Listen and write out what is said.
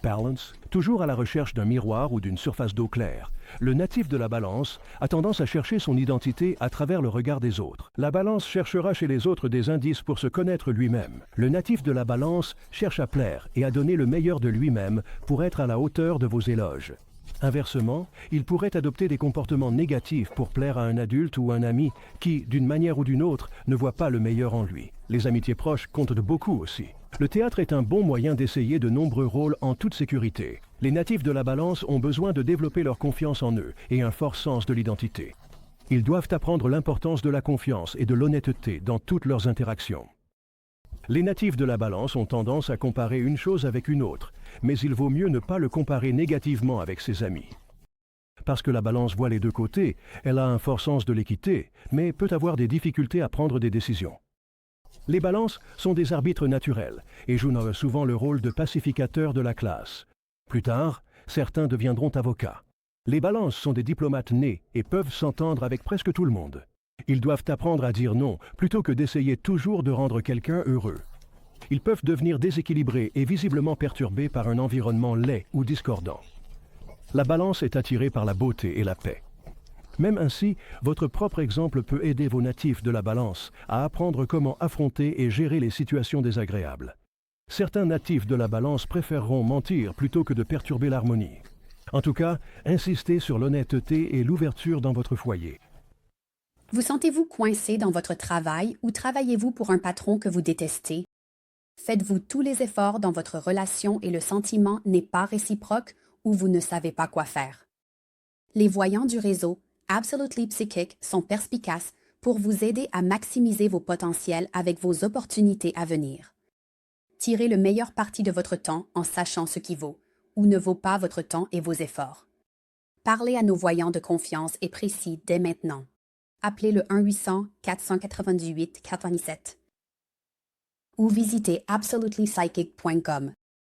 Balance, toujours à la recherche d'un miroir ou d'une surface d'eau claire. Le natif de la Balance a tendance à chercher son identité à travers le regard des autres. La Balance cherchera chez les autres des indices pour se connaître lui-même. Le natif de la Balance cherche à plaire et à donner le meilleur de lui-même pour être à la hauteur de vos éloges. Inversement, il pourrait adopter des comportements négatifs pour plaire à un adulte ou un ami qui, d'une manière ou d'une autre, ne voit pas le meilleur en lui. Les amitiés proches comptent de beaucoup aussi. Le théâtre est un bon moyen d'essayer de nombreux rôles en toute sécurité. Les natifs de la Balance ont besoin de développer leur confiance en eux et un fort sens de l'identité. Ils doivent apprendre l'importance de la confiance et de l'honnêteté dans toutes leurs interactions. Les natifs de la Balance ont tendance à comparer une chose avec une autre, mais il vaut mieux ne pas le comparer négativement avec ses amis. Parce que la Balance voit les deux côtés, elle a un fort sens de l'équité, mais peut avoir des difficultés à prendre des décisions. Les Balances sont des arbitres naturels et jouent souvent le rôle de pacificateurs de la classe. Plus tard, certains deviendront avocats. Les Balances sont des diplomates nés et peuvent s'entendre avec presque tout le monde. Ils doivent apprendre à dire non plutôt que d'essayer toujours de rendre quelqu'un heureux. Ils peuvent devenir déséquilibrés et visiblement perturbés par un environnement laid ou discordant. La Balance est attirée par la beauté et la paix. Même ainsi, votre propre exemple peut aider vos natifs de la Balance à apprendre comment affronter et gérer les situations désagréables. Certains natifs de la Balance préféreront mentir plutôt que de perturber l'harmonie. En tout cas, insistez sur l'honnêteté et l'ouverture dans votre foyer. Vous sentez-vous coincé dans votre travail ou travaillez-vous pour un patron que vous détestez? Faites-vous tous les efforts dans votre relation et le sentiment n'est pas réciproque ou vous ne savez pas quoi faire? Les voyants du réseau Absolutely Psychic sont perspicaces pour vous aider à maximiser vos potentiels avec vos opportunités à venir. Tirez le meilleur parti de votre temps en sachant ce qui vaut ou ne vaut pas votre temps et vos efforts. Parlez à nos voyants de confiance et précis dès maintenant. Appelez le 1-800-498-427 ou visitez absolutelypsychic.com.